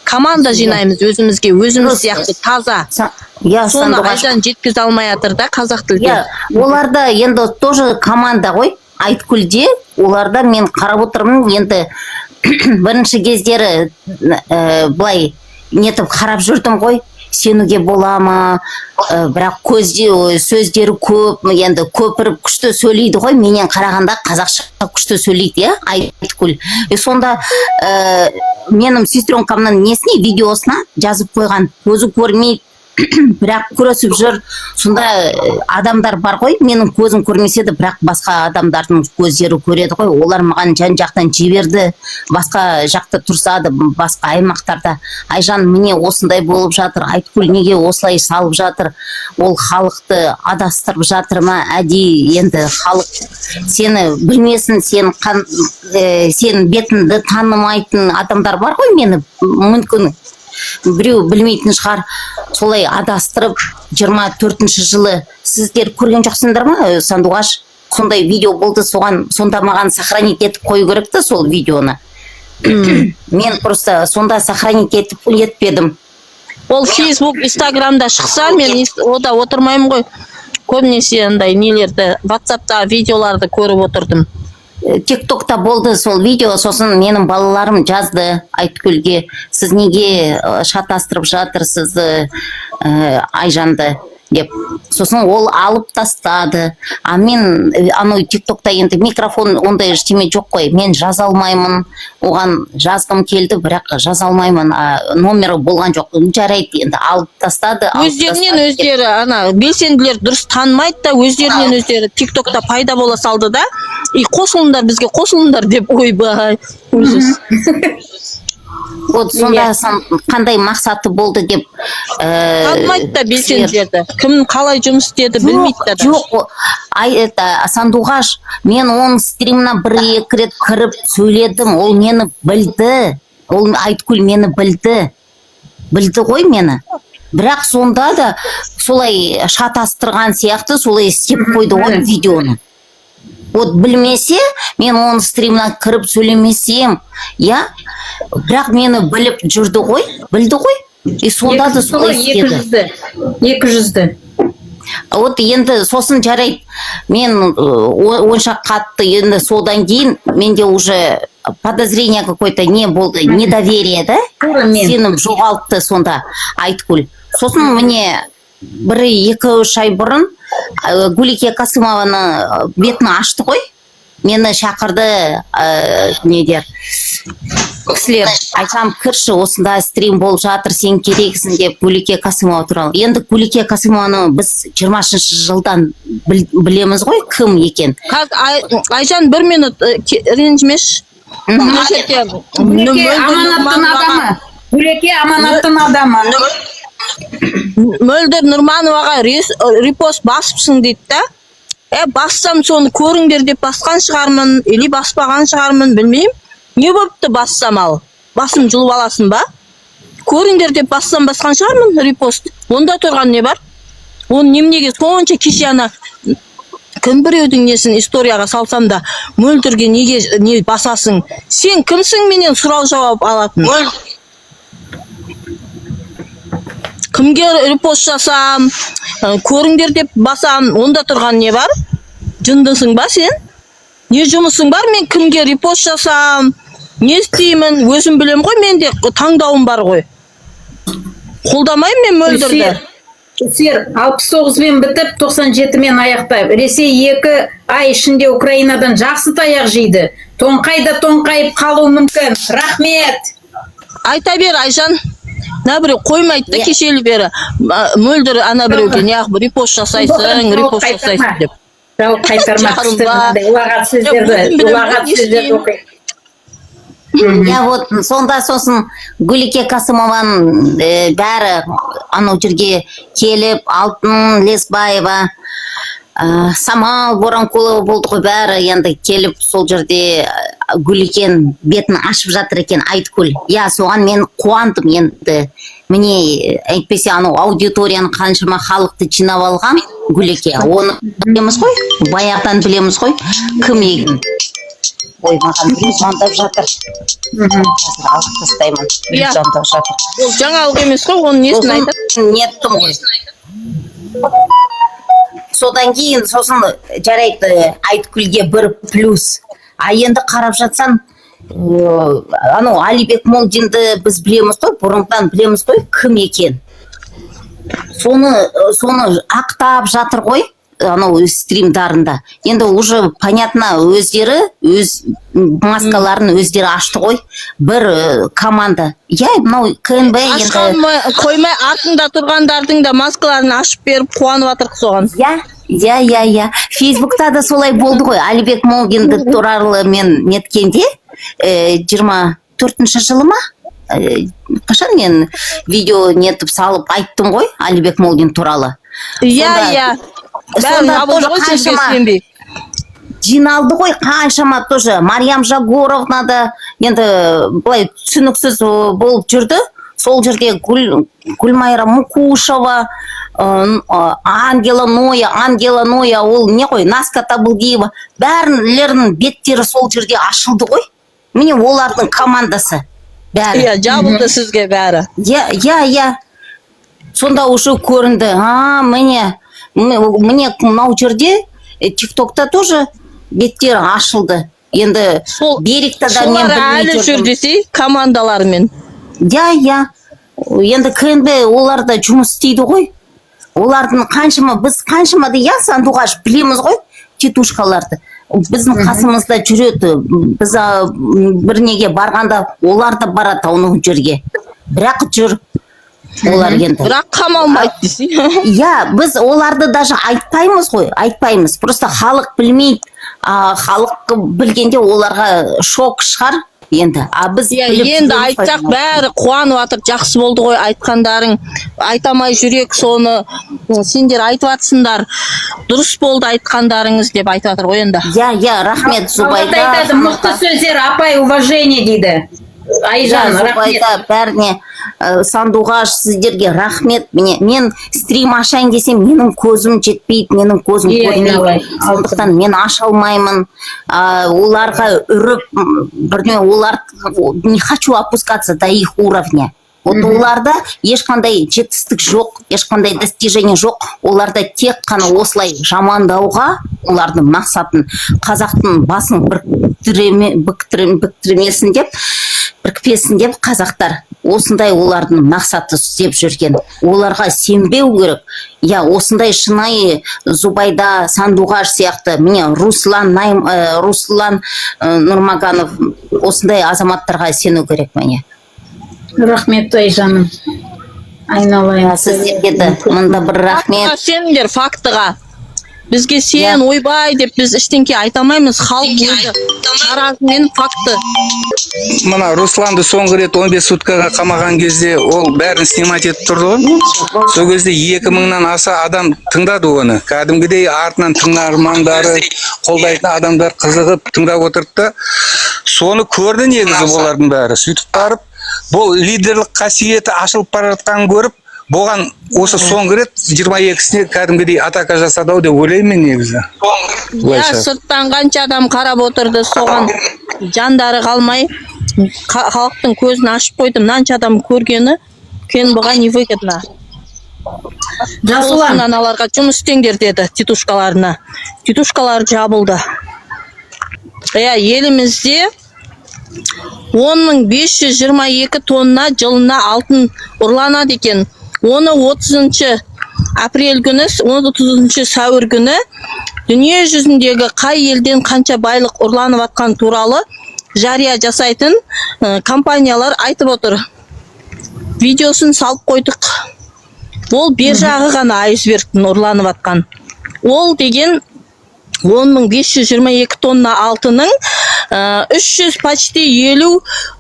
команда жинаймыз өзімізге, өзіміз сияқты таза. Соны Айжан жеткізе алмай жатыр да қазақ тілге. Оларда енді тоже команда ғой. Айткүлде оларда мен қарап отырмын, енді бірінші кездері былай нетіп қарап жүрдім ғой. Сенуге бола ма, бірақ сөздері көп, енді көпіріп күшті сөйлейді ғой, менен қарағанда қазақша күшті сөйлейді, Айткүл. Сонда менің сестренкамның несіне видеосына жазып қойған, өзі көрмейді, бірақ көрісіп жүр. Сонда адамдар бар ғой, менің көзім көрмесе де, бірақ басқа адамдардың көздері көреді ғой. Олар маған жан жақтан жіберді, басқа жақта тұрсады, басқа аймақтарда. Айжан, міне осындай болып жатыр, Айткүл неге осылай салып жатыр, ол халықты адастырып жатыр ма? Әдейі енді халық сені білмесін, сен бетіңді танымайтын адамдар бар ғой, мені мүмкін біреу білмейтін шығар, солай адастырып 24-ші жылы сіздер көрген жоқсыңдар ма, Сандуғаш? Сондай видео болды, сонда маған сохранить етіп қою керекті сол видеоны. Мен просто сонда сохранить етпедім. Ол Facebook, Instagramда шықса, мен ода отырмаймын ғой. Көбінесе андай нелерді, WhatsAppта видеоларды көріп отырдым. ТикТокта болды сол видео, сосын менің балаларым жазды Айткүлге, сіз неге шатастырып жатырсыз Айжанды деп. Сосын ол алып тастады. Мен анау ТикТокта енді микрофон ондай ештеме жоқ қой. Мен жаза алмаймын. Оған жазғым келді, бірақ жаза алмаймын. Номері болған жоқ. Жарайды, енді алып тастады. Өздерінен өздері, белсенділер дұрыс танымайды да, өздерінен өздері ТикТокта пайда бола салды да. Қосылыңдар, бізге қосылыңдар деп, ойбай. Вот сонда қандай мақсаты болды деп танымайды да белсенділерді. Кім қалай жұмыс істеді білмейді да. Жоқ, Сандуғаш, мен оның стримына 1-2 рет кіріп сөйледім, ол мені білді, ол Айткүл мені білді ғой мені. Бірақ сонда да солай шатастырған сияқты, солай істеп қойды ғой видеоны. Вот білмесе, мен оның стримына кіріп сөйлемесем, бірақ мені біліп жүрді ғой, білді ғой. И сонда да солай істеді. 200-ді. Вот енді сосын жарайды, мен онша қатты, енді содан кейін менде уже подозрение какой-то не болды, недоверие, да? Сенім жоғалтты сонда Айткүл. Сосын мне 1-2-3 ай бұрын Гулике Касымованы бетін ашты ғой. Мені шақырды недер кісілер, айтсам кірші, осында стрим болып жатыр, сен керексің деп, Гулике Касымова туралы. Енді Гулике Касымованы біз 20-ші жылдан білеміз ғой, кім екен. Айжан, 1 минут ренжімеш. Гулике аманаттың адамы. Гулике аманаттың адамы. Мөлдір Нұрмановаға репост басыпсың дейді да. Бассам соны көріңдер деп басқан шығармын, или баспаған шығармын, білмеймін. Не болыпты бассам ал? Басым жұлып аласың ба? Көріңдер деп бассам басқан шығармын репост. Онда тұрған не бар? Оны немнеге сонша кеше кім біреудің несін историяға салсам да, мөлдірге неге басасың? Сен кімсің менен сұрау жауап алатын? Кімге репост жасам, көріңдер деп басам, онда тұрған не бар? Жындысың ба сен? Не жұмысың бар? Мен кімге репост жасам, не істеймін, өзім білем ғой, менде таңдауым бар ғой. Қолдамайым мен мөлдірді. Сер, 69-мен бітіп, 97-мен аяқтайып. Ресей 2 ай ішінде Украинадан жақсы таяқ жейді. Тоңқайып қалу мүмкін. Рахмет. Айта бер, Айжан. Біреу қоймайды да кешелі бері. Мөлдір біреуге неғып репост жасайсың деп. Жауап қайтарма күшті. Улағат сөздерді оқи. Вот сонда сосын Гулике Касымован бәрі анау жерге келіп, Алтын Лесбаева, Самал Боранқұлова болды ғой, бәрі енді келіп сол жерде Гуликен бетін ашып жатыр екен Айткүл. Соған мен қуандым енді. Міне әйтпесе анау аудиторияны қаншама халықты жинап алған Гулике. Оны білеміз ғой, баяғыдан білеміз ғой, кім егін. ой маған біреу звондап жатыр. Қазір алып тастаймын. Біреу Иә. звондап жатыр. Ол жаңалық емес қой, оның несін айтады? Неттім ғой. Содан кейін сосын жарайды Айткүлге бір плюс. А енді қарап жатсам, анау Алибек Молдинді біз білеміз ғой, бұрынғыдан білеміз ғой, кім екен. Соны ақтап жатыр ғой, анау стримдарында. Енді уже понятно, өздері өз маскаларын өздері ашты ғой. Бір команда. Я мынау КНБ енді Қоймай артында тұрғандардың да маскаларын ашып беріп қуанып жатыр соған. Я. Фейсбукта да солай болды ғой. Алибек Молдинді туралы мен неткенде 24-ші жылы ма? Қашан мен видео нетіп салып айттым ғой Алибек Молдин туралы. Иә. Сонда тоже қаншама жиналды ғой, қаншама тоже Мариям Жагоровна да енді былай түсініксіз болып жүрді. Сол жерде Гүлмайра Мукушева, Ангела Ноя, ол не ғой, Наска Табылдиева, бәрілерінің беттері сол жерде ашылды ғой. Міне олардың командасы бәрі. Иә, жабылды сізге бәрі. Иә. Сонда уже көрінді. Міне мынау жерде ТикТокта тоже беттері ашылды. Енді Берикта да мен білмей жүрдім. Солар әлі жүр десей, командаларымен. Я. Енді КНБ оларда жұмыс істейді ғой. Олардың біз қаншама да Сандуғаш білеміз ғой, тетушкаларды. Біздің қасымызда жүреді. Біз бір неге барғанда олар да барады оның жерге. Бірақ жүр олар енді. Бірақ қамалмайды десей. Я, біз оларды даже айтпаймыз ғой, айтпаймыз. Просто халық білмейді. Халық білгенде оларға шок шығар. Енді, біз енді айтсақ бәрі қуанып жатыр, жақсы болды ғой айтқандарың, айтамай жүрек соны, сендер айтып жатсыңдар, дұрыс болды айтқандарыңыз деп айтып жатыр ғой енді. Я, рахмет Зубайда. Айтады, мықты сөздер, апай, уважение дейді. Айжан, рахмет. Бәріне Сандуғаш сіздерге рахмет. Мен стрим ашайын десем, менің көзім жетпейді, менің көзім көрмейді. Сондықтан мен аша алмаймын. Оларға үріп, олар не хочу опускаться до их уровня. Вот оларда ешқандай жетістік жоқ, ешқандай достижение жоқ. Оларда тек қана осылай жамандауға, олардың мақсатын қазақтың басын бүктірмесін деп, бірікпесін деп қазақтар осындай олардың мақсаты деп жүрген. Оларға сенбеу керек. Я осындай шынайы Зубайда, Сандуғаш сияқты, міне Руслан Нұрмаганов осындай азаматтарға сену керек міне. Рахмет Айжаным. Айналайын. Сіздерге де мында бір рахмет. Сендер фактыға. Бізге сен ойбай деп біз іштенке айтамаймыз, халық өзі таразымен факты. Мына Русланды соңғы рет 15 суткаға қамаған кезде ол бәрін снимать етіп тұрды ғой. Сол кезде 2000-нан аса адам тыңдады оны. Кәдімгідей артынан тыңдармандары, қолдайтын адамдар қызығып тыңдап отырды. Соны көрді негізі олардың бәрі. Сөйтіп барып, бұл лидерлік қасиеті ашылып бара жатқанын көріп, болған осы соңғы рет 22-сіне кәдімгідей атака жасады ау деп ойлаймын негізі. Сырттан қанша адам қарап отырды, соған жандары қалмай, халықтың көзін ашып қойды. Мынанша адам көргені, кен бұған не выгодно. Жасұлан. Аналарға жұмыс істеңдер деді тетушкаларына. Тетушкалар жабылды. Елімізде 10.522 тонна жылына алтын ұрланады екен. Оны 30 апрель күні, 30 сәуір күні дүние жүзіндегі қай елден қанша байлық ұрланып атқан туралы жария жасайтын компаниялар айтып отыр. Видеосын салып қойдық. Ол бер жағы ғана айсбергтің ұрланып атқан. Ол деген 10.522 тонна алтының 300 почти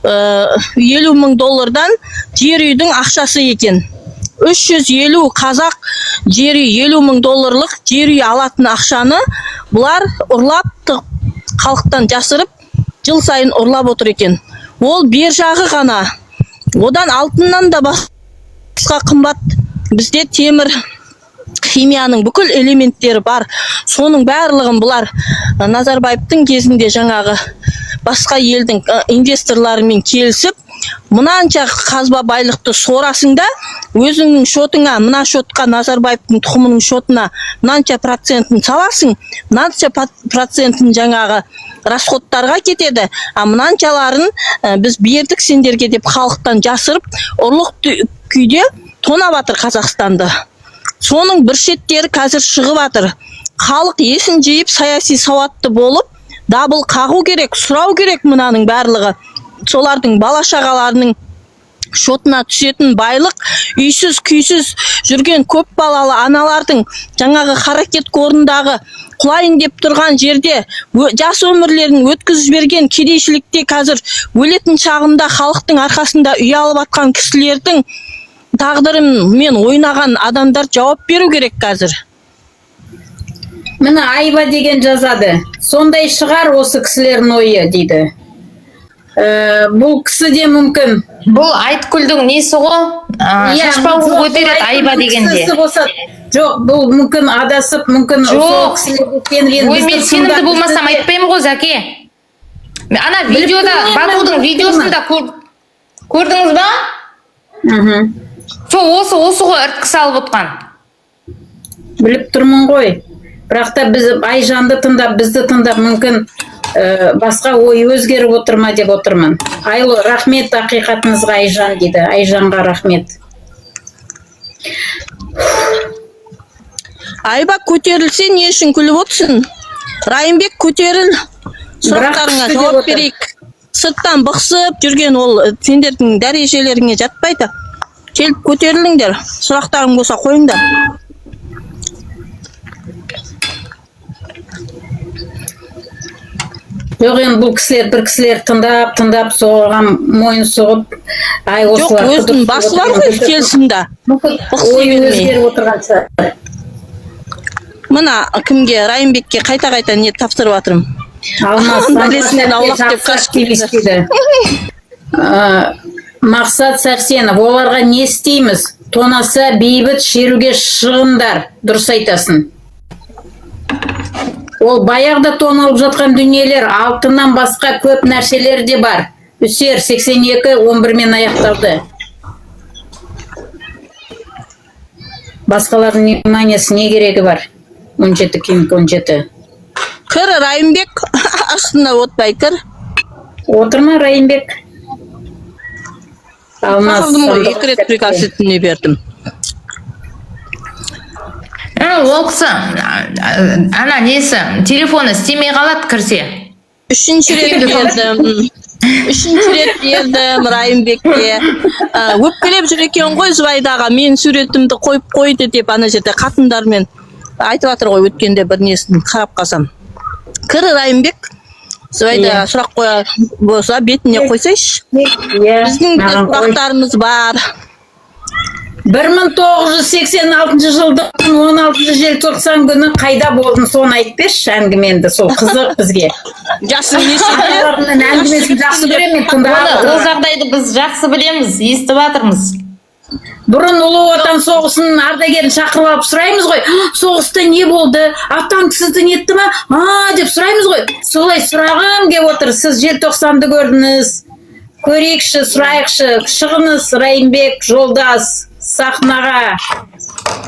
50 мың доллардан жер үйдің ақшасы екен. 350 қазақ жер үй 50 мың долларлық жер үй алатын ақшаны бұлар ұрлап халықтан жасырып жыл сайын ұрлап отыр екен. Ол бер жағы ғана. Одан алтыннан да басқа қымбат. Бізде темір, химияның бүкіл элементтері бар. Соның барлығын бұлар Назарбаевтың кезінде жаңағы басқа елдің инвесторларымен келісіп, мынанша қазба байлықты сорасың да, өзіңнің шотыңа, мына шотқа Назарбаевтың тұқымының шотына мынанша процентін саласың, мынанша процентін жаңағы расходтарға кетеді, а мынаншаларын біз бердік сендерге деп халықтан жасырып, ұрлық күйде тонап жатыр Қазақстанды. Соның бір шеттері қазір шығып жатыр. Халық есін жиып, саяси сауатты болып, дабыл қағу керек, сұрау керек мынаның барлығы. Солардың бала шағаларының шотына түсетін байлық, үйсіз күйсіз жүрген көп балалы аналардың жаңағы харакет орындағы құлайын деп тұрған жерде жас өмірлерін өткізіп жіберген кедейшілікте қазір өлетін шағында халықтың арқасында үй алып атқан кісілердің тағдырымен ойнаған адамдар жауап беру керек қазір. Міне Айба деген жазады. Сондай шығар осы кісілердің ойы дейді. Бұл кісі де мүмкін. Бұл Айткүлдің несі ғой? Шашпауын көтереді Айба дегенде. Жоқ, бұл мүмкін адасып, мүмкін сол кісілерге сенген. Ой, мен сенімді болмасам айтпаймын ғой, Заке. Ана видеода, Бакудың видеосында көрдіңіз ба? Осы ғой ірткі салып отқан. Біліп тұрмын ғой. Бірақ та біз Айжанды тыңдап, бізді тыңдап, мүмкін басқа ой өзгеріп отырма деп отырмын. Айлы, рахмет ақиқатыңызға Айжан дейді. Айжанға рахмет. Айба көтерілсе не үшін күліп отырсың? Райымбек көтеріл, сұрақтарыңа жауап берейік. Сырттан бықсып жүрген ол сендердің дәрежелеріңе жатпайды. Келіп көтеріліңдер, сұрақтарың болса қойыңдар. Жоқ, енді бұл кісілер, бір кісілер тыңдап соған мойын соғып, ай осылар. Жоқ, өзінің басы бар ғой келсімді. Ой өзгеріп отырған шығар. Мына кімге, Райымбекке қайта не тапсырып жатырмын. Мақсат Сәрсенов, оларға не істейміз? Тонаса бейбіт шеруге шығындар, дұрыс айтасың. Ол баяғда тоналып жатқан дүниелер, алтыннан басқа көп нәрселер де бар. Үсер 82-11-мен аяқталды. Басқалардың вниманиясы не керегі бар? 17-17. Кір, Райымбек, астына отпай кір. Отырма, Райымбек. Сақылдым ғой, 2 рет приказ-етіне бердім. Ол кісі, ана несі, телефоны істемей қалады кірсе. 3-ші рет бердім Райымбекке. Өпкелеп жүр екен ғой Зубайдаға, мен суретімді қойып қойды деп ана жерде қатындармен айтып жатыр ғой, өткенде бір несін қарап қалсам. Кір, Райымбек, Зубайда сұрақ қоя болса бетіне қойсайшы. Біздің де сұрақтарымыз бар. 1986 жылдың 16 желтоқсан күні қайда болдың, соны айтып берші әңгіменді, сол қызық бізге. Жасың нешеде? Әңгімесін жақсы көремін, тыңдап. Ол жағдайды біз жақсы білеміз, естіп жатырмыз. Бұрын Ұлы Отан соғысының ардагерін шақырып алып сұраймыз ғой, соғыста не болды, танкісізді нетті ма? Деп сұраймыз ғой. Солай сұрағым кеп отыр, сіз желтоқсанды көрдіңіз. Көрейікші, сұрайықшы, шығыңыз Райымбек, жолдас. Сахнаға.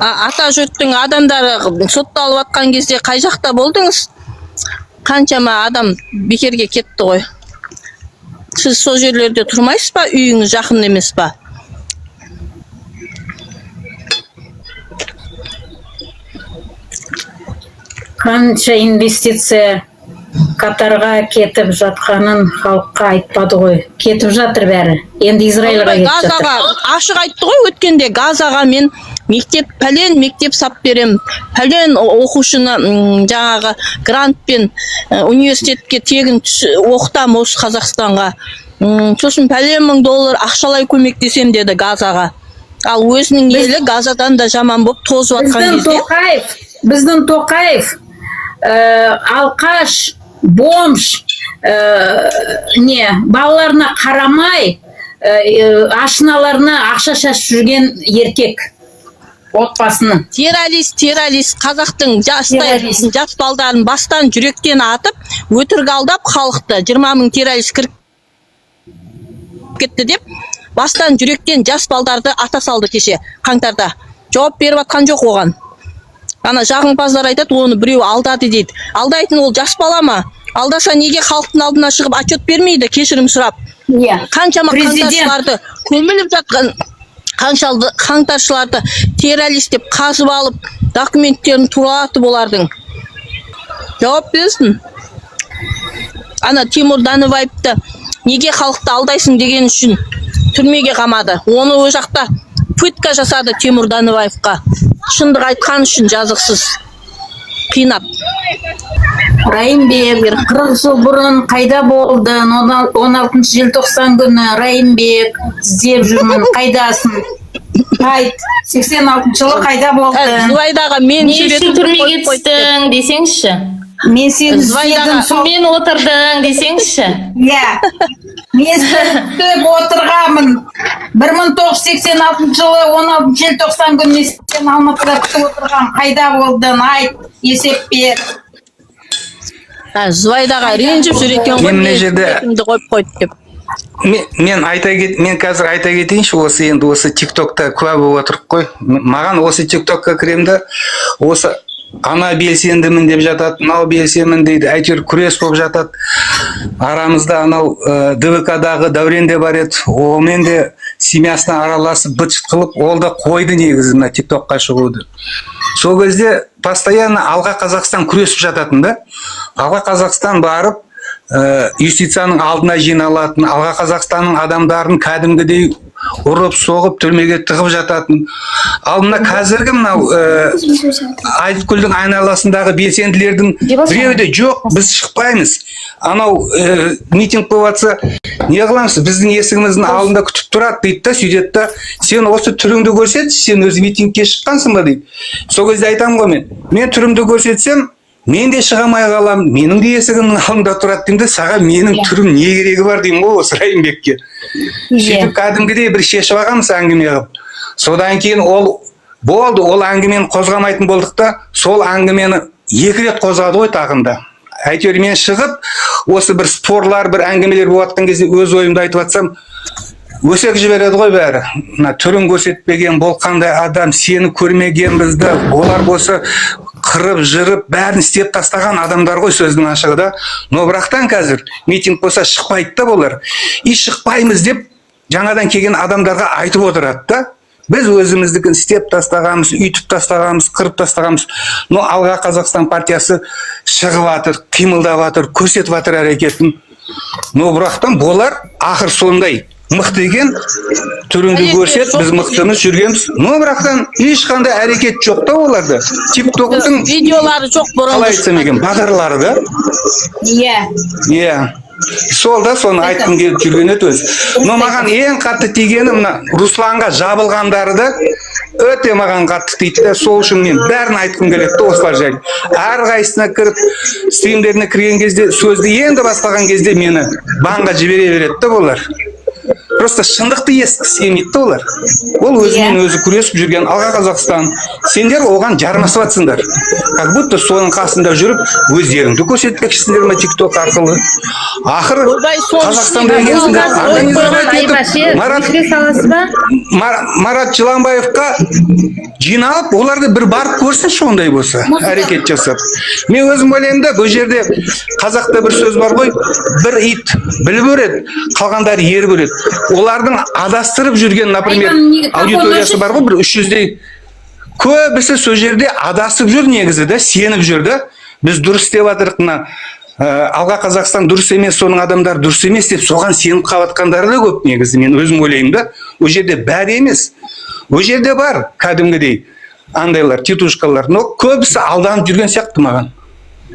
Ата жұрттың адамдары сотталып атқан кезде қай жақта болдыңыз? Қаншама адам бекерге кетті ғой. Сіз сол жерлерде тұрмайсыз ба? Үйіңіз жақын емес па? Қанша инвестиция Катарға кетіп жатқанын халыққа айтпады ғой. Кетіп жатыр бәрі. Енді Израильға кетіп жатыр. Газаға ашық айтты ғой, өткенде Газаға мен пәлен мектеп сап берем, пәлен оқушыны жаңағы грантпен университетке тегін оқытам осы Қазақстанға. Сосын пәлен $1000 ақшалай көмектесем деді Газаға. Ал өзінің елі Газадан да жаман болып тозып жатқан кезде. Біздің Тоқаев алқаш, бомж, балаларына қарамай, ашыналарына ақша шашып жүрген еркек. отбасыны. террорист қазақтың Террорист. жас балдарын бастан жүректен атып өтірік алдап халықты 20 000 террорист кіріп кетті деп бастан жүректен жас балдарды ата салды кеше қаңтарда. Жауап беріп атқан жоқ оған. Ана жағымпаздар айтады, оны біреу алдады дейді. Алдайтын ол жас бала ма? Алдаса неге халықтың алдына шығып отчет бермейді, кешірім сұрап? Иә. Қаншама Президент. қаңтаршыларды көміліп жатқан қаңтаршыларды террорист деп қазып алып, документтерін туратып олардың. Жауап берсін. Ана Тимур Даныбаевты неге халықты алдайсың деген үшін түрмеге қамады. Оны о жақта пытка жасады Тимур Даныбаевқа. Шындық айтқан үшін жазықсыз қинап. Райымбек 40 жыл бұрын қайда болды? 16 желтоқсан күні Райымбек іздеп жүрмін. Қайдасың? Айт, 86 жылы қайда болды? Зуайдаға мен Не үшін түрмеге түстің десеңізші? Мен сені Звайдаға- іздедім сол. Мен отырдың десеңізші? Иә. Мен сені күтіп отырғанмын. 1986 жылы 16 желтоқсан күні сен Алматыда күтіп отырған. Қайда болдың? Айт, есеп бер. Зуайдаға ренжіп жүр екен ғой. Мен мына жерде- бетімді қойып қойды деп. мен қазір айта кетейінші, осы енді осы тиктокта куә болып отырық қой. Маған осы тиктокқа кіремді, осы ана белсендімін деп жатады, мынау белсемін дейді, әйтеуір күрес болып жатады. Арамызда анау ДВК-дағы Дәурен де бар еді, онымен де семьясына араласып быт-шыт қылып, ол да қойды негізі мына тиктокқа шығуды. Сол кезде постоянно Алға Қазақстан күресіп жататын да. Алға Қазақстан барып юстицияның алдына жиналатын, Алға Қазақстанның адамдарын кәдімгідей ұрып соғып түрмеге тығып жататын. Ал мына қазіргі мынау Айткүлдің айналасындағы белсенділердің біреуі де жоқ, біз шықпаймыз. Анау митинг болып жатса, не қыламыз? Біздің есігіміздің алдында күтіп тұрады дейді да, сөйтеді да, сен осы түріңді көрсет, сен өзі митингке шыққансың ба дейді. Сол кезде айтамын ғой мен түрімді көрсетсем, мен де шыға алмай қалам, менің де есігімнің алдында тұрады деймін де, саған менің түрім не керегі бар деймін ғой осы Райымбекке. Сөйтіп кәдімгідей бір шешіп алғанбыз әңгіме қылып. Содан кейін ол болды, ол әңгімені қозғамайтын болдық та, сол әңгімені 2 рет қозғады ғой тағында. Әйтеуір мен шығып, осы бір спорлар, бір әңгімелер болып жатқан кезде өз ойымды айтып жатсам, өсек жібереді ғой бәрі. Мына түрін көрсетпеген, бұл қандай адам, сені көрмеген бізді, олар болса қырып, жырып, бәрін істеп тастаған адамдар ғой сөздің ашығы да. Но бірақтан қазір митинг болса шықпайды да болар. И шықпаймыз деп жаңадан келген адамдарға айтып отырады да. Біз өзіміздікін істеп тастағанбыз, үйтіп тастағанбыз, қырып тастағанбыз. Но Алға Қазақстан партиясы шығып жатыр, қимылдап жатыр, көрсетіп жатыр әрекетін. Но бірақтан болар ақыр сондай мықты екен, түріңді көрсет, біз мықтымыз, жүргенбіз. Но бірақтан ешқандай әрекет жоқ та оларда. Тиктоктың видеолары жоқ бұрын. қалай айтсам екен, бағдарлары да. Иә. Сол да соны айтқым келіп жүрген еді өзі. Но маған ең қатты тигені мына Русланға жабылғандары да өте маған қатты тиді да, сол үшін мен бәрін айтқым келеді да осылар жайлы. Әрқайсысына кіріп, стримдеріне кірген кезде, сөзді енді бастаған кезде мені банға жібере береді да олар. Просто шындықты естігісі келмейді да олар. Ол өзімен өзі күресіп жүрген Алға Қазақстан. Сендер оған жармасып жатсыңдар. Как будто соның қасында жүріп, өздеріңді көрсетпекшісіңдер ме тикток арқылы. Ақыры Қазақстанда екенсіңдер. Марат Жыланбаевқа жиналып, оларды бір барып көрсінші ондай болса, әрекет жасап. Мен өзім ойлаймын да, бұл жерде қазақта бір сөз бар ғой, бір ит біліп өреді, қалғандары еріп өреді. Олардың адастырып жүрген, например, аудиториясы бар ғой, бір 300-дей. Көбісі сол жерде адасып жүр негізі да, сеніп жүр да. Біз дұрыс істеп жатырық, мына Алға Қазақстан дұрыс емес, соның адамдар дұрыс емес деп соған сеніп қалатқандары да көп негізі, мен өзім ойлаймын да. Ол жерде бәрі емес. Ол жерде бар, кәдімгідей андайлар, титушкалар, но көбісі алданып жүрген сияқты маған.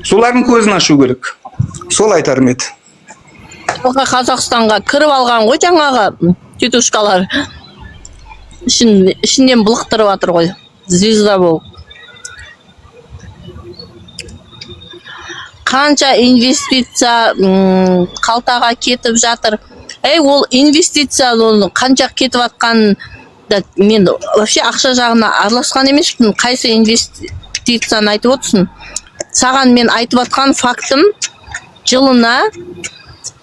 Солардың көзін ашу керек. Сол айтарым еді. Қазақстанға кіріп алған ғой жаңағы тетушкалар. Ішінен бұлықтырып жатыр ғой. Звезда болып. Қанша инвестиция қалтаға кетіп жатыр. Ол инвестиция қанша кетіп жатқан мен вообще ақша жағына араласқан емеспін. Қайсы инвестицияны айтып отырсың? Саған мен айтып жатқан фактым жылына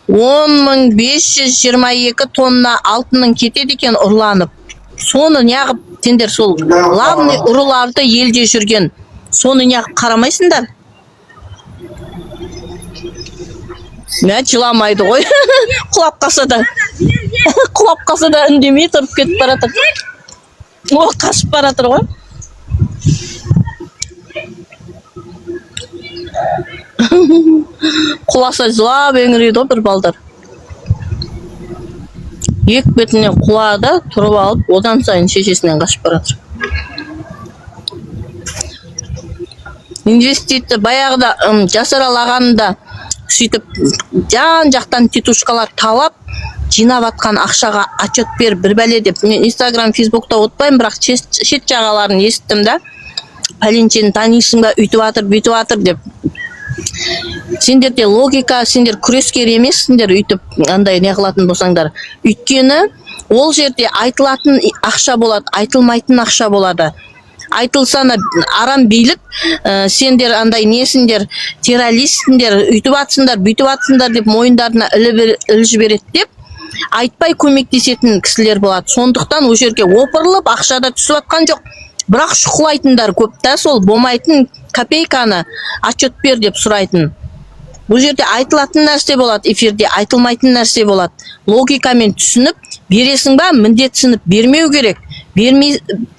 10.522 тонна алтынның кетеді екен ұрланып. Соны неғып сендер сол главный ұрыларды елде жүрген. Соны неғып қарамайсыңдар? Мә жыламайды ғой. Құлап қалса да үндемей тұрып кетіп баратыр. О, қашып баратыр ғой. Құласа жылап еңірейді ғой бір балдар. Ек бетінен құлады, тұрып алып, одан сайын шешесінен қашып баратыр. Инвестиция баяғыда жасаралағанда сөйтіп жан-жақтан тетушкалар талап, жинап атқан ақшаға отчет бер бір бәле деп. Мен Instagram, Facebook'та отпаймын, бірақ шет жағаларын естім да. Пәленшені танисың ба, үйтіп атыр, бүйтіп атыр деп. Сендерде логика, сендер күрескер емессіңдер үйтіп андай не қылатын болсаңдар. Өйткені ол жерде айтылатын ақша болады, айтылмайтын ақша болады. Айтылсаны арам билік, сендер андай несіңдер, террористсіңдер, үйтіп атсыңдар, бүйтіп атсыңдар деп мойындарына ілі жібереді деп, айтпай көмектесетін кісілер болады. Сондықтан ол жерге опырылып, ақшада түсіп атқан жоқ. Бірақ шұқылайтындар көп та, сол болмайтын копейканы отчет бер деп сұрайтын. Бұл жерде айтылатын нәрсе болады, эфирде айтылмайтын нәрсе болады. Логикамен түсініп, бересің ба, міндетсініп бермеу керек.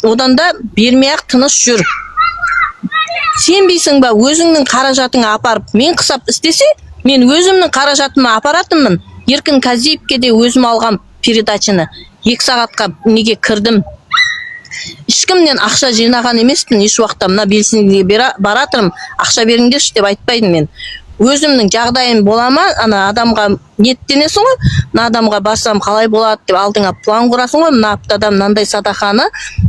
Одан да бермей-ақ тыныш жүр. Сенбейсің ба, өзіңнің қаражатыңа апарып, мен қысап істесе, мен өзімнің қаражатыма апаратынмын. Еркін Казиевке де өзім алған передачаны 2 сағатқа неге кірдім. Ешкімнен ақша жинаған емеспін, еш уақытта мына белсендіге баратырым, ақша беріңдерші деп айтпайдым мен. Өзімнің жағдайым бола ма, ана адамға ниеттенесің ғой, мына адамға барсам қалай болады деп алдыңа план құрасың ғой, мына аптада мынандай садақаны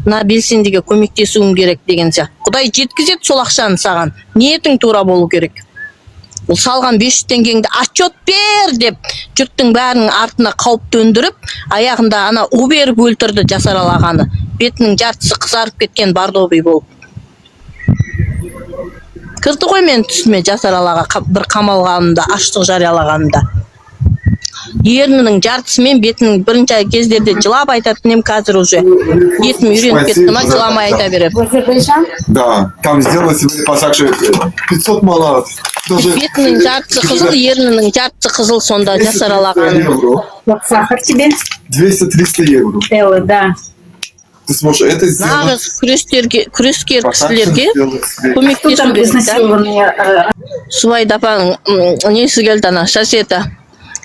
мына белсендіге көмектесуім керек деген сияқты. Құдай жеткізеді сол ақшаны саған. Ниетің тура болу керек. Ол салған 500 теңгеңді отчет бер деп жұрттың бәрінің артына қауіп төндіріп, аяғында ана у беріп өлтірді жасаралағаны. Бетінің жартысы қызарып кеткен бардобый болып. Кірді ғой мен түсіме жасаралаға бір қамалғанымда, аштық жариялағанымда. Ернінің жартысымен бетінің бірінші кездерде жылап айтатын ем, қазір уже бетім үйреніп кетті ма, жыламай айта берем. Да, там сделайте вы посакши 500 малат. Бетінің жартысы қызыл, ернінің жартысы қызыл сонда жасаралағаны. Сахар тебе? 200-300 евро. Белый, да. Ты сможешь это сделать? Нағыз күрескер кісілерге көмектесу керек та. Субайда апаның несі келді ана, шасета.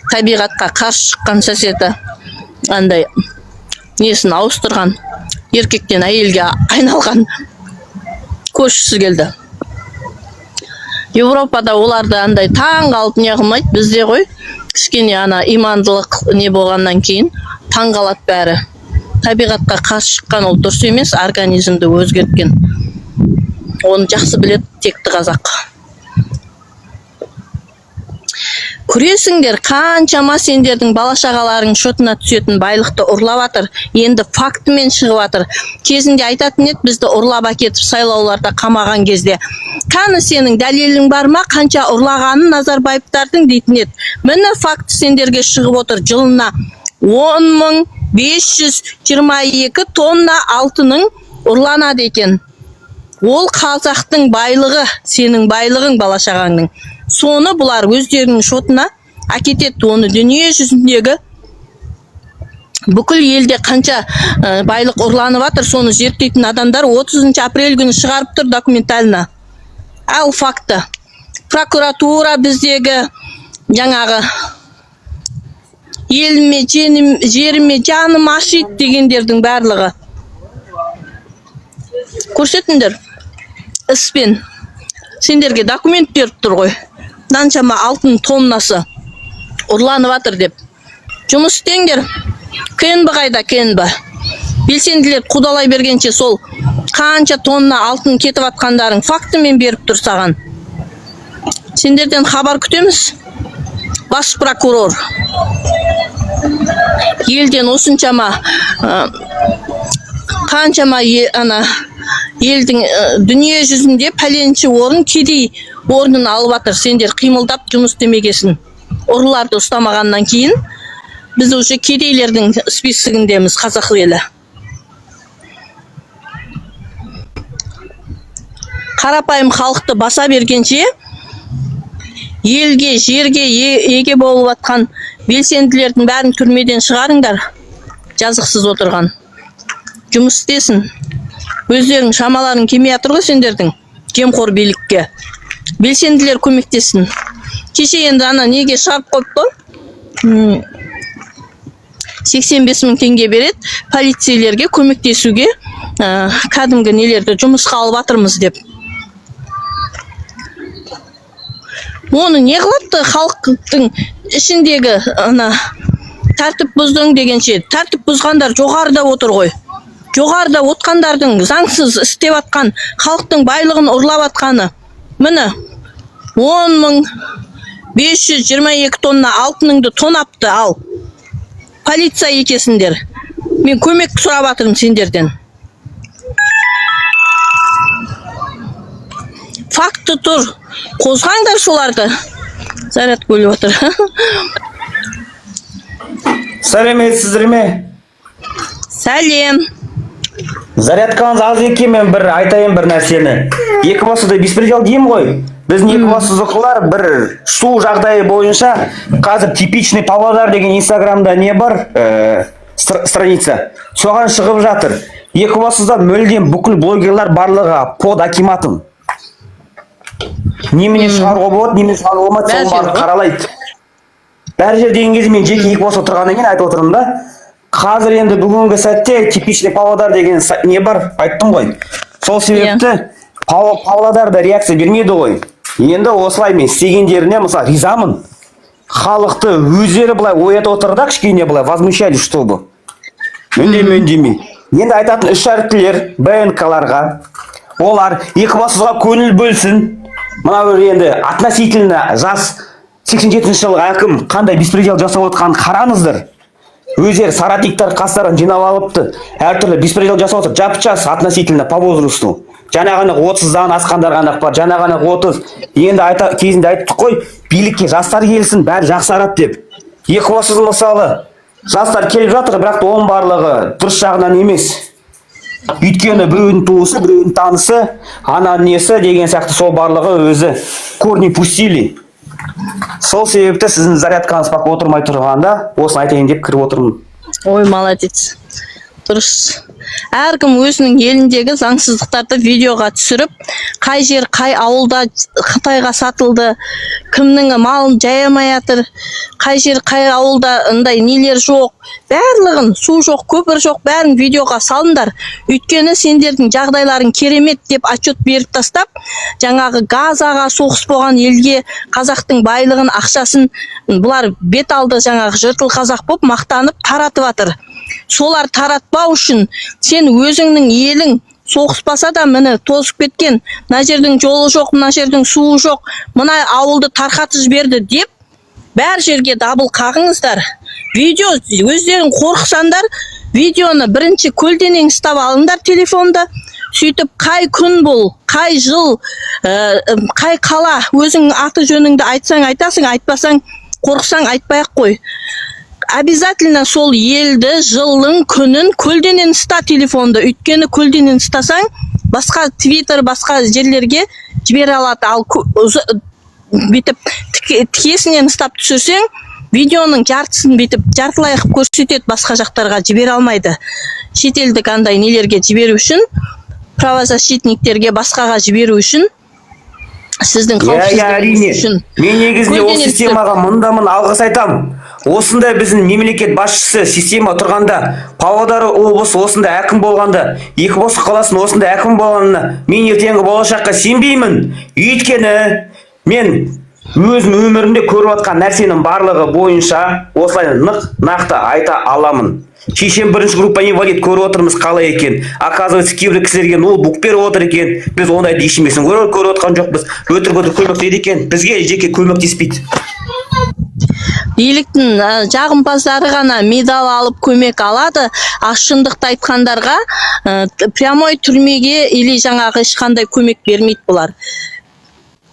Табиғатқа қарсы шыққан шасета. Андай несін ауыстырған. Еркектен әйелге айналған көшісі келді. Европада оларды андай таң қалып не қылмайды, бізде ғой. Кішкене ана имандылық не болғаннан кейін таң қалады бәрі. Табиғатқа қарсы шыққан ол дұрыс емес, организмді өзгерткен. Оны жақсы біледі текті қазақ. Күресіңдер, қаншама сендердің бала-шағаларың шотына түсетін байлықты ұрлап атыр, енді фактімен шығып атыр. Кезінде айтатын еді, бізді ұрлап әкетіп сайлауларда қамаған кезде. Қаны сенің дәлелің бар ма, қанша ұрлағанын Назарбаевтардың дейтін еді. Міне факт сендерге шығып отыр, жылына 10.522 тонна алтының ұрланады екен. Ол қазақтың байлығы, сенің байлығың бала-шағаңның. Соны бұлар өздерінің шотына әкетеді. Оны дүние жүзіндегі бүкіл елде қанша байлық ұрланып жатыр, соны зерттейтін адамдар 30 апрель күні шығарып тұр документально. Ал факты. Прокуратура біздегі жаңағы еліме, жеріме, жаным ашиды дегендердің барлығы. Көрсетіңдер іспен. Сендерге документ беріп тұр ғой. Даншама алтын тоннасы ұрланып жатыр деп. Жұмыс істеңдер. КНБ қайда, КНБ? Белсенділер қудалай бергенше сол қанша тонна алтын кетіп атқандарың фактімен беріп тұр саған. Сендерден хабар күтеміз. Бас прокурор. Елден осыншама қаншама ана елдің дүние жүзінде пәленші орын кедей орнын алып жатыр. Сендер қимылдап жұмыс істемегесін. Ұрыларды ұстамағаннан кейін біз уже кедейлердің списогіндеміз қазақ елі. Қарапайым халықты баса бергенше елге, жерге еге болып жатқан белсенділердің бәрін түрмеден шығарыңдар. Жазықсыз отырған. Жұмыс істесін. Өздерің шамаларын келмей жатыр ғой сендердің жемқор билікке. Белсенділер көмектесін. Кеше енді ана неге шығарып қойыпты? 85 мың теңге береді полицейлерге көмектесуге, кәдімгі нелерді жұмысқа алып жатырмыз деп. Оны не қылыпты халықтың ішіндегі ана тәртіп бұздың дегенше, тәртіп бұзғандар жоғарыда отыр ғой. Жоғарыда отқандардың заңсыз істеп атқан, халықтың байлығын ұрлап атқаны. Міне 10.522 тонна алтыныңды тонапты ал. Полиция екесіңдер. Мен көмек сұрап атырмын сендерден. Факты тұр. Қозғаңдар соларды. Заряд бөліп отыр. Сәлеметсіздер ме? Сәлем. Зарядкаңыз аз екен, мен бір айтайын бір нәрсені. Екі басыда беспредел деймін ғой. Біздің екі басы зұқылар бір су жағдайы бойынша қазір типичный Павлодар деген инстаграмда не бар страница. Соған шығып жатыр. Екі басыда мүлдем бүкіл блогерлар барлығы под акиматым. Немене шығаруға болады, немене шығаруға болмайды, соны барып қаралайды. Бәр жер деген кезде мен жеке екі басы отырғаннан кейін айтып отырмын да. Қазір енді бүгінгі сәтте типичный Павлодар деген не бар, айттым ғой. Сол себепті Павлодарда реакция бермейді ғой. Енді осылай мен істегендеріне мысалы ризамын. Халықты өздері былай оятып отырды, кішкене былай возмущались, чтобы. Үндемей. Енді айтатын үш әріптілер БНК-ларға, олар екібастұзға көңіл бөлсін. Мына енді относительно жас 87 жылғы әкім қандай беспредел жасап отқанын қараңыздар. Өздері соратниктар қастарын жинап алыпты. Әртүрлі беспредел жасап отыр. Жап-жас относительно по возрасту. Жаңағаны 30-дан асқандар ғана бар. Жаңағаны 30. Енді кезінде айттық қой, билікке жастар келсін, бәрі жақсарады деп. Екібастұз мысалы жастар келіп жатыр, бірақ оның барлығы дұрыс жағынан емес. Өйткені біреудің туысы, біреудің танысы, ана несі деген сияқты сол барлығы өзі корни пустили. Сол себепті сіздің зарядкаңыз пока отырмай тұрғанда осыны айтайын деп кіріп отырмын. Ой, молодец. Дұрыс. Әркім өзінің еліндегі заңсыздықтарды видеоға түсіріп, қай жер, қай ауылда Қытайға сатылды, кімнің малын жайамай жатыр, қай жер, қай ауылда ындай нелер жоқ, барлығын, су жоқ, көпір жоқ, бәрін видеоға салыңдар. Өйткені сендердің жағдайларың керемет деп отчет беріп тастап, жаңағы Газаға соғыс болған елге қазақтың байлығын, ақшасын бұлар бет алды, жаңағы жыртыл қазақ болып мақтанып таратып жатыр. Солар таратпау үшін сен өзіңнің елің соғыспаса да міне тозып кеткен, мына жердің жолы жоқ, мына жердің суы жоқ, мына ауылды тарқатып жіберді деп бәр жерге дабыл қағыңыздар. Видео өздерің қорықсандар, видеоны бірінші көлденең ұстап алыңдар телефонда. Сөйтіп қай күн бұл, қай жыл, қай қала, өзің аты жөніңді айтсаң айтасың, айтпасаң қорықсаң айтпай-ақ қой. Обязательно сол елді, жылың, күнін көлденен ұста телефонды. Өйткені көлденен ұстасаң, басқа Twitter, басқа жерлерге жібере алады. Ал бүйтіп тікесінен ұстап түсірсең, видеоның жартысын бүйтіп жартылай қылып көрсетеді, басқа жақтарға жібере алмайды. Шетелдік андай нелерге жіберу үшін, правозащитниктерге басқаға жіберу үшін, сіздің қауіпсіздігіңіз үшін. Мен негізінде ол системаға мұндамын алғыс айтам. Осында біздің мемлекет басшысы система тұрғанда, Павлодар облысы осында әкім болғанда, Екібастұз қаласының осында әкім болғанына мен ертеңгі болашаққа сенбеймін. Өйткені мен өзім өмірімде көріп жатқан нәрсенің барлығы бойынша осылай нақты айта аламын. Шешем бірінші группа инвалид көріп отырмыз қалай екен. Оказывается, кейбір кісілерге ноутбук беріп отыр екен. Біз ондайды ешімесін көріп отқан жоқпыз. Өтірік көмектеседі екен. Бізге жеке көмектеспейді. биліктің жағымпаздары ғана медал алып көмек алады, а шындықты айтқандарға прямой түрмеге или жаңағы ешқандай көмек бермейді бұлар.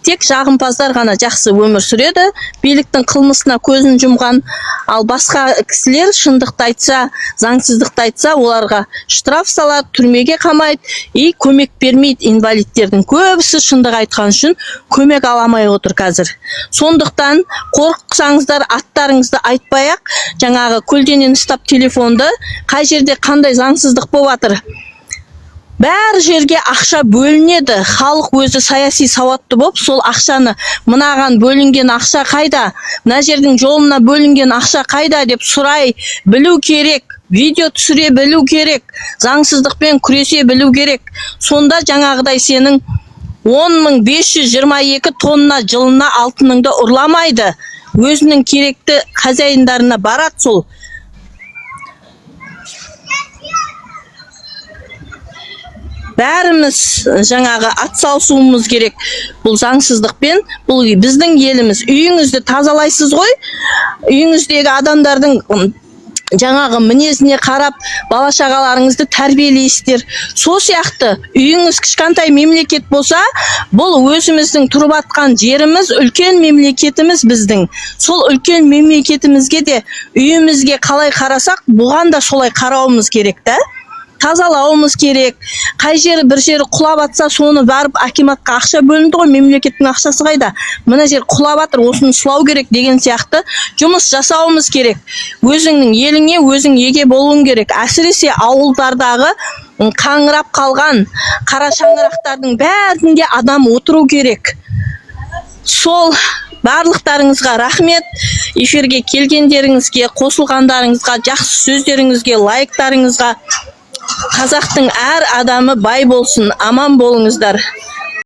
Тек жағымпаздар ғана жақсы өмір сүреді, биліктің қылмысына көзін жұмған, ал басқа кісілер шындықты айтса, заңсыздықты айтса, оларға штраф салады, түрмеге қамайды, и көмек бермейді. Инвалидтердің көбісі шындық айтқан үшін көмек аламай отыр қазір. Сондықтан қорықсаңыздар, аттарыңызды айтпай-ақ, жаңағы көлденең ұстап телефонды, қай жерде қандай заңсыздық болып жатыр. Бәр жерге ақша бөлінеді, халық өзі саяси сауатты болып, сол ақшаны мынаған бөлінген ақша қайда, мына жердің жолына бөлінген ақша қайда деп сұрай білу керек, видео түсіре білу керек, заңсыздықпен күресе білу керек. Сонда жаңағыдай сенің 10.522 тонна жылына алтыныңды ұрламайды, өзінің керекті хозяиндарына барады сол. Бәріміз жаңағы атсалысуымыз керек бұл заңсыздықпен. Бұл біздің еліміз. Үйіңізді тазалайсыз ғой, үйіңіздегі адамдардың жаңағы мінезіне қарап бала шағаларыңызды тәрбиелейсіздер. Сол сияқты үйіңіз кішкентай мемлекет болса, бұл өзіміздің тұрып атқан жеріміз, үлкен мемлекетіміз біздің. Сол үлкен мемлекетімізге де үйімізге қалай қарасақ, бұған да солай қарауымыз керек та. Тазалауымыз керек. Қай жері бір жері құлап атса, соны барып акиматқа ақша бөлінді ғой, мемлекеттің ақшасы қайда? Мына жер құлап атыр, осыны сылау керек деген сияқты жұмыс жасауымыз керек. Өзіңнің еліңе өзің еге болуың керек. Әсіресе ауылдардағы қаңырап қалған қара шаңырақтардың бәрінде адам отыру керек. Сол барлықтарыңызға рахмет. Эфирге келгендеріңізге, қосылғандарыңызға, жақсы сөздеріңізге, лайктарыңызға. Қазақтың әр адамы бай болсын, аман болыңыздар.